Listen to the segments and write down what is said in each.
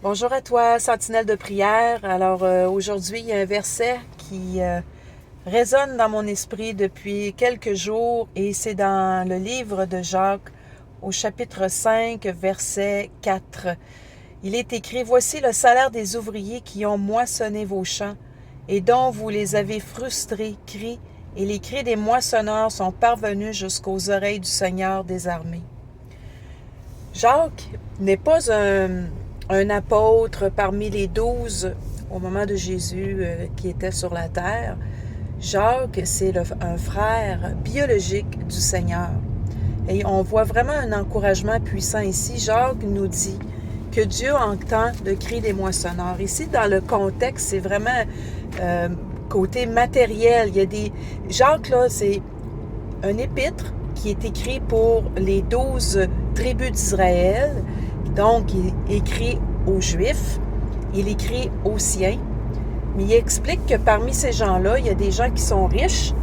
Bonjour à toi, sentinelle de prière. Alors aujourd'hui, il y a un verset qui résonne dans mon esprit depuis quelques jours et c'est dans le livre de Jacques au chapitre 5, verset 4. Il est écrit: « Voici le salaire des ouvriers qui ont moissonné vos champs et dont vous les avez frustrés, cris, et les cris des moissonneurs sont parvenus jusqu'aux oreilles du Seigneur des armées. » Jacques n'est pas un apôtre parmi les 12 au moment de Jésus qui était sur la terre. Jacques, c'est un frère biologique du Seigneur. Et on voit vraiment un encouragement puissant ici. Jacques nous dit que Dieu entend le cri des moissonneurs. Ici, dans le contexte, c'est vraiment côté matériel. Il y a Jacques, là, c'est un épître qui est écrit pour les 12 tribus d'Israël. Donc, il écrit aux Juifs, il écrit aux siens, mais il explique que parmi ces gens-là, il y a des gens qui sont riches,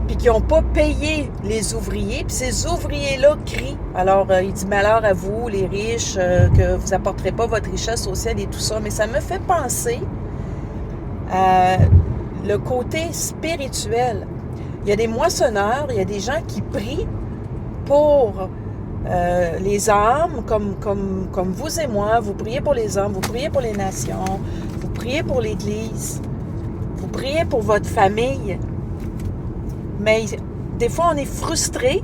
puis qui n'ont pas payé les ouvriers, puis ces ouvriers-là crient. Alors, il dit: « Malheur à vous, les riches, que vous n'apporterez pas votre richesse au ciel et tout ça. » Mais ça me fait penser à le côté spirituel. Il y a des moissonneurs, il y a des gens qui prient pour les âmes, comme vous et moi. Vous priez pour les âmes, vous priez pour les nations, vous priez pour l'Église, vous priez pour votre famille. Mais des fois, on est frustré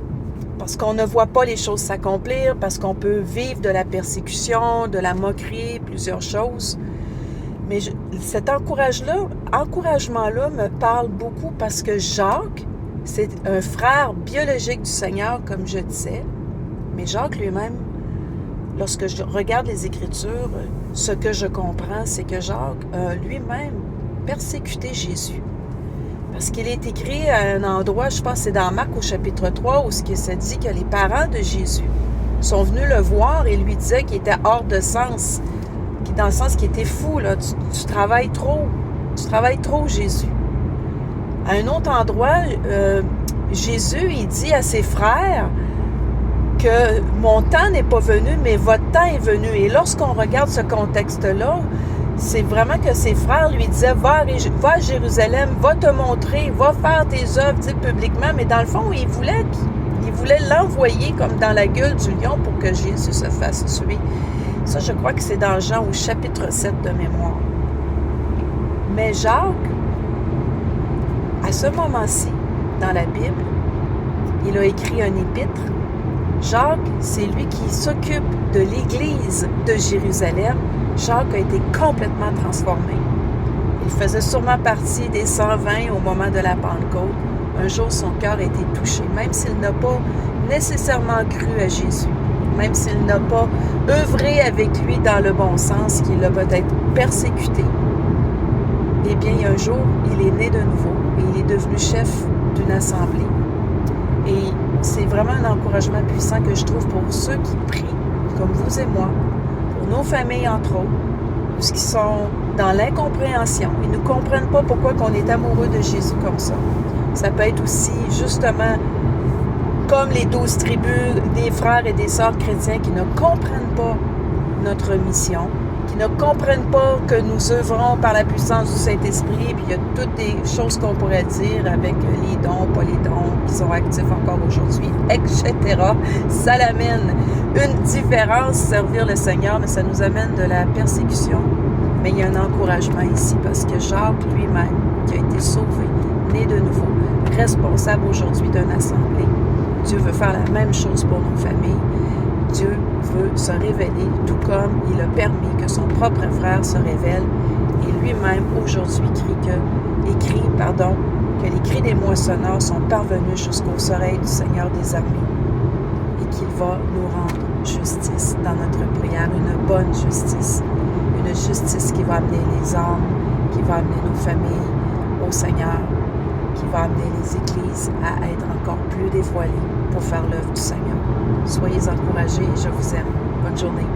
parce qu'on ne voit pas les choses s'accomplir, parce qu'on peut vivre de la persécution, de la moquerie, plusieurs choses. Mais cet encouragement-là me parle beaucoup parce que Jacques, c'est un frère biologique du Seigneur, comme je disais. Mais Jacques lui-même, lorsque je regarde les Écritures, ce que je comprends, c'est que Jacques a lui-même persécuté Jésus. Parce qu'il est écrit à un endroit, je pense que c'est dans Marc au chapitre 3, où il se dit que les parents de Jésus sont venus le voir et lui disaient qu'il était hors de sens, dans le sens qu'il était fou, là. Tu travailles trop, Jésus. À un autre endroit, Jésus, il dit à ses frères que mon temps n'est pas venu, mais votre temps est venu. Et lorsqu'on regarde ce contexte-là, c'est vraiment que ses frères lui disaient: va à Jérusalem, va te montrer, va faire tes œuvres publiquement. Mais dans le fond, il voulait l'envoyer comme dans la gueule du lion pour que Jésus se fasse tuer. Ça, je crois que c'est dans Jean au chapitre 7 de mémoire. Mais Jacques, à ce moment-ci, dans la Bible, il a écrit un épître. Jacques, c'est lui qui s'occupe de l'Église de Jérusalem. Jacques a été complètement transformé. Il faisait sûrement partie des 120 au moment de la Pentecôte. Un jour, son cœur a été touché, même s'il n'a pas nécessairement cru à Jésus, même s'il n'a pas œuvré avec lui dans le bon sens, qu'il l'a peut-être persécuté. Eh bien, un jour, il est né de nouveau et il est devenu chef d'une assemblée. Et c'est vraiment un encouragement puissant que je trouve pour ceux qui prient, comme vous et moi, pour nos familles entre autres, ou ceux qui sont dans l'incompréhension. Ils ne comprennent pas pourquoi on est amoureux de Jésus comme ça. Ça peut être aussi justement comme les 12 tribus des frères et des sœurs chrétiens qui ne comprennent pas notre mission, qui ne comprennent pas que nous œuvrons par la puissance du Saint-Esprit, puis il y a toutes des choses qu'on pourrait dire avec les dons, pas les dons, qui sont actifs encore aujourd'hui, etc. Ça l'amène une différence, servir le Seigneur, mais ça nous amène de la persécution. Mais il y a un encouragement ici, parce que Jacques lui-même, qui a été sauvé, né de nouveau, responsable aujourd'hui d'une assemblée, Dieu veut faire la même chose pour nos familles. Dieu veut se révéler, tout comme il a permis que son propre frère se révèle. Et lui-même, aujourd'hui, écrit que les cris des moissonneurs sont parvenus jusqu'aux oreilles du Seigneur des armées et qu'il va nous rendre justice dans notre prière, une bonne justice qui va amener les âmes, qui va amener nos familles au Seigneur, qui va amener les églises à être encore plus dévoilées pour faire l'œuvre du Seigneur. Soyez encouragés, je vous aime. Bonne journée.